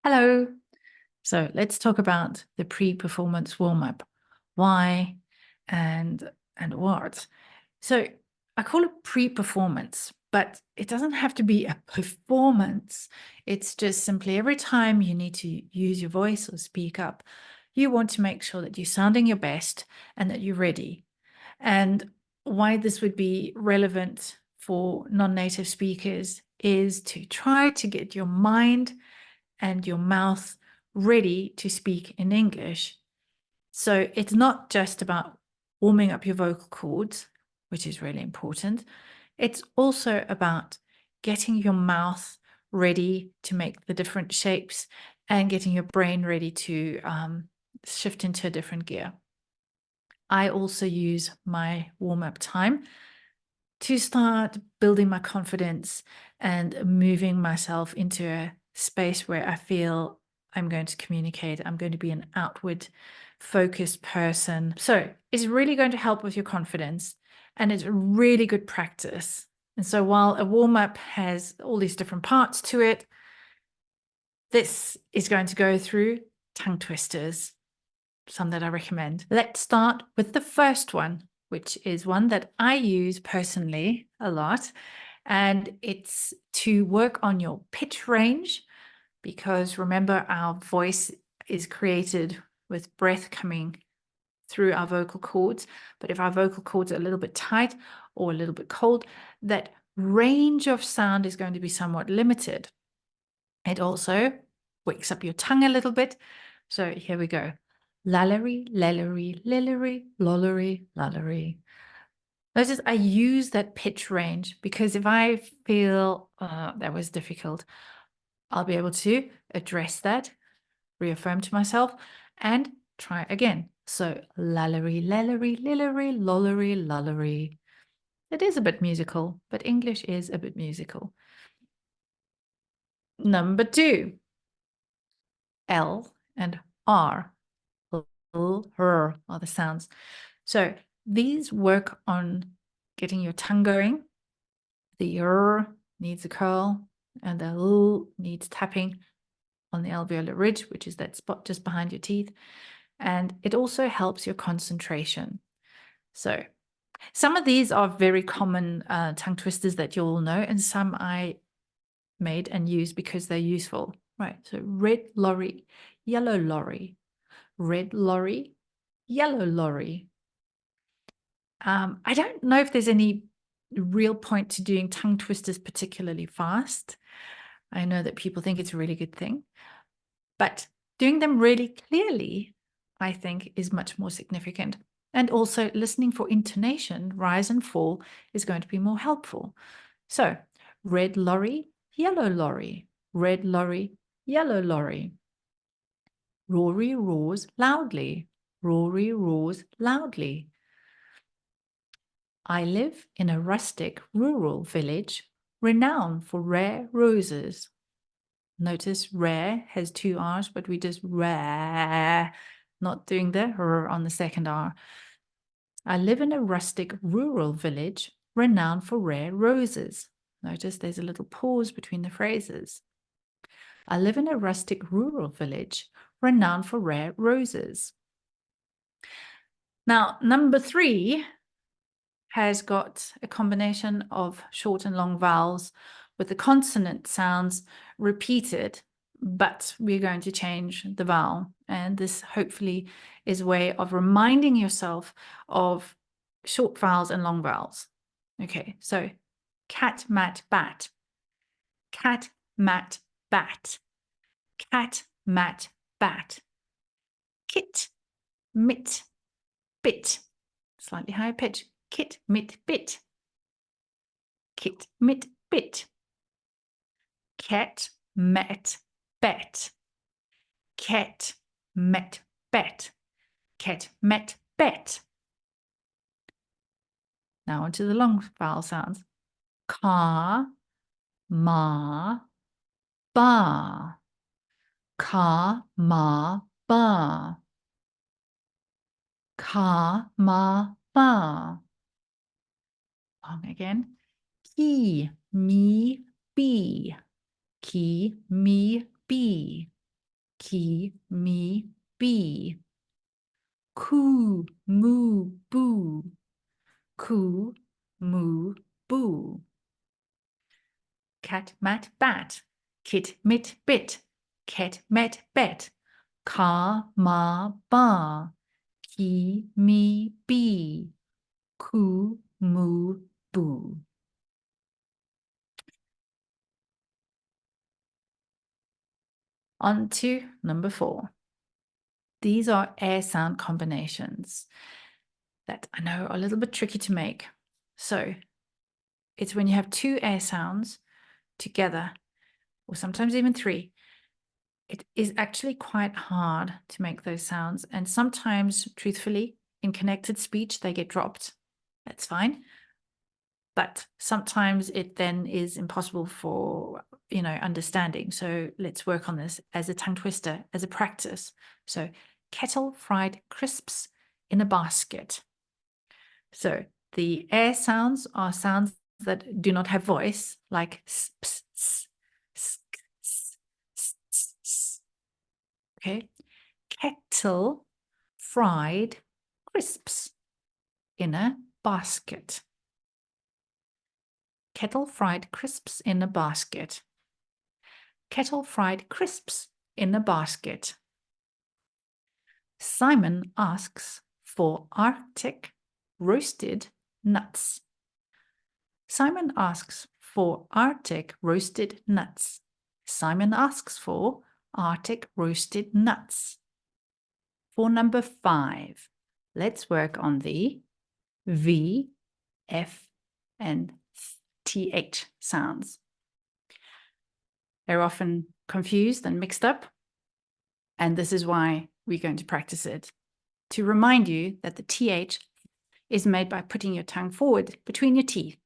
Hello. So let's talk about the pre-performance warm-up. Why and what? So I call it pre-performance, but it doesn't have to be a performance. It's just simply every time you need to use your voice or speak up, you want to make sure that you're sounding your best and that you're ready. And why this would be relevant for non-native speakers is to try to get your mind and your mouth ready to speak in English. So it's not just about warming up your vocal cords, which is really important. It's also about getting your mouth ready to make the different shapes and getting your brain ready to shift into a different gear. I also use my warm-up time to start building my confidence and moving myself into a space where I feel I'm going to communicate. I'm going to be an outward focused person. So it's really going to help with your confidence, and it's really good practice. And so while a warm-up has all these different parts to it, this is going to go through tongue twisters, some that I recommend. Let's start with the first one, which is one that I use personally a lot. And it's to work on your pitch range, because remember, our voice is created with breath coming through our vocal cords. But if our vocal cords are a little bit tight or a little bit cold, that range of sound is going to be somewhat limited. It also wakes up your tongue a little bit. So here we go. Lallery, lellery, lillery, lollery, lallery. Notice I use that pitch range because if I feel that was difficult, I'll be able to address that, reaffirm to myself, and try again. So lallery, lellery, lillery, lollery, lallery. It is a bit musical, but English is a bit musical. Number 2, L and R. L, R are the sounds. So these work on getting your tongue going. The R needs a curl, and the L needs tapping on the alveolar ridge, which is that spot just behind your teeth. And it also helps your concentration. So some of these are very common tongue twisters that you'll know, and some I made and use because they're useful. Right, so red lorry, yellow lorry, red lorry, yellow lorry. I don't know if there's any real point to doing tongue twisters particularly fast. I know that people think it's a really good thing, but doing them really clearly, I think, is much more significant. And also listening for intonation, rise and fall, is going to be more helpful. So red lorry, yellow lorry, red lorry, yellow lorry. Rory roars loudly, Rory roars loudly. I live in a rustic rural village renowned for rare roses. Notice rare has 2 R's, but we just rare, not doing the R on the second R. I live in a rustic rural village renowned for rare roses. Notice there's a little pause between the phrases. I live in a rustic rural village renowned for rare roses. Now, number 3 has got a combination of short and long vowels with the consonant sounds repeated, but we're going to change the vowel. And this hopefully is a way of reminding yourself of short vowels and long vowels. Okay, so cat, mat, bat, cat, mat, bat, cat, mat, bat, kit, mit, bit, slightly higher pitch, kit, mit, bit, kit, mit, bit, cat, met, bet, cat, met, bet, cat, met, bet. Now onto the long vowel sounds. Ka, ma, ba, ka, ma, ba, ka, ma, ba. Long again. Ki, me, be, ki, me, be, he, me, bee. Coo, moo, boo. Coo, moo, boo. Cat, mat, bat. Kit, mit, bit. Cat, met, bet. Car, ma, bar. He, me, bee. Coo, moo, boo. On to number 4. These are air sound combinations that I know are a little bit tricky to make. So it's when you have 2 air sounds together, or sometimes even 3. It is actually quite hard to make those sounds. And sometimes, truthfully, in connected speech, they get dropped. That's fine. But sometimes it then is impossible for, understanding. So let's work on this as a tongue twister, as a practice. So kettle fried crisps in a basket. So the air sounds are sounds that do not have voice, like s, ps, s, s, s, s, s, s. Okay. Kettle fried crisps in a basket. Kettle fried crisps in a basket. Kettle fried crisps in a basket. Simon asks for Arctic roasted nuts. Simon asks for Arctic roasted nuts. Simon asks for Arctic roasted nuts. For number 5, let's work on the V, F, and TH sounds. They're often confused and mixed up, and this is why we're going to practice it. To remind you that the TH is made by putting your tongue forward between your teeth.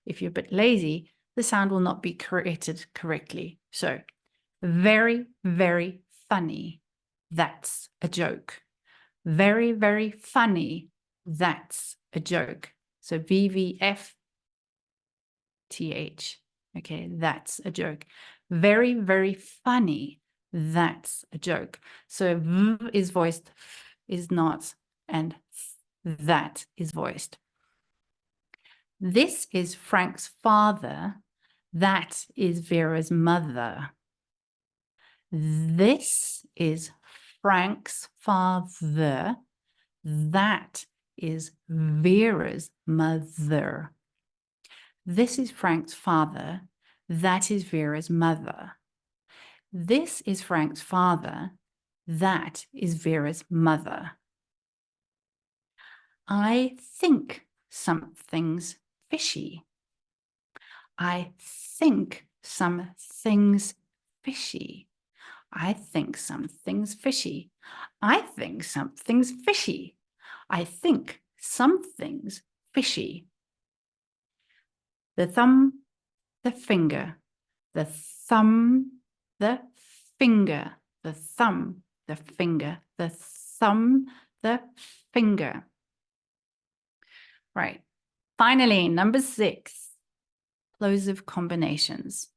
If you're a bit lazy, the sound will not be created correctly. So, very, very funny. That's a joke. Very, very funny. That's a joke. So VVF TH. Okay, that's a joke. Very, very funny. That's a joke. So V is voiced, F is not, and that is voiced. This is Frank's father. That is Vera's mother. This is Frank's father. That is Vera's mother. This is Frank's father. That is Vera's mother. This is Frank's father. That is Vera's mother. I think something's fishy. I think something's fishy. I think something's fishy. I think something's fishy. I think something's fishy. The thumb, the finger, the thumb, the finger, the thumb, the finger, the thumb, the finger. Right. Finally, number 6, plosive combinations.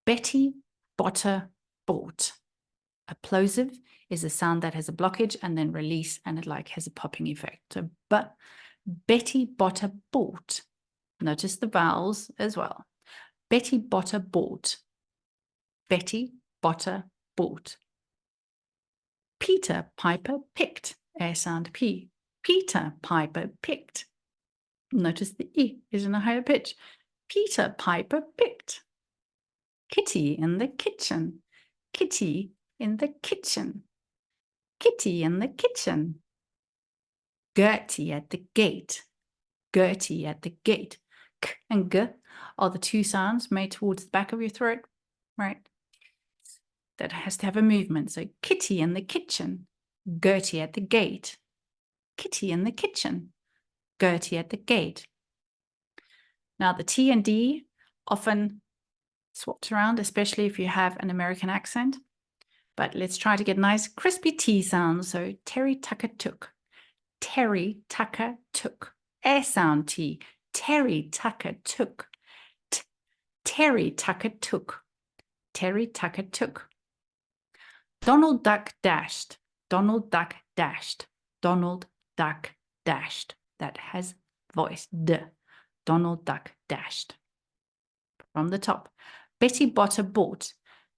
Betty Botter bought. A plosive is a sound that has a blockage and then release, and it like has a popping effect. So, but Betty Botter bought. Notice the vowels as well. Betty Botter bought. Betty Botter bought. Peter Piper picked. Air sound P. Peter Piper picked. Notice the E is in a higher pitch. Peter Piper picked. Kitty in the kitchen. Kitty in the kitchen. Kitty in the kitchen. Gertie at the gate. Gertie at the gate. K and G are the 2 sounds made towards the back of your throat, right? That has to have a movement. So Kitty in the kitchen. Gertie at the gate. Kitty in the kitchen. Gertie at the gate. Now the T and D often swapped around, especially if you have an American accent. But let's try to get nice crispy T sounds. So Terry Tucker took. Terry Tucker took. Air sound T. Terry Tucker took. Terry Tucker took. Terry Tucker took. Donald Duck dashed. Donald Duck dashed. Donald Duck dashed. That has voice. D. Donald Duck dashed. From the top. Betty Botter bought.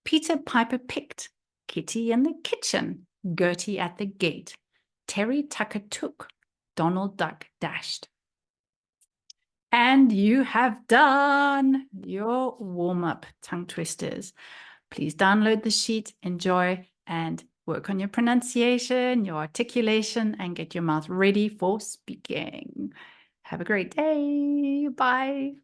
Peter Piper picked. Kitty in the kitchen. Gertie at the gate. Terry Tucker took. Donald Duck dashed. And you have done your warm-up tongue twisters. Please download the sheet, enjoy, and work on your pronunciation, your articulation, and get your mouth ready for speaking. Have a great day. Bye.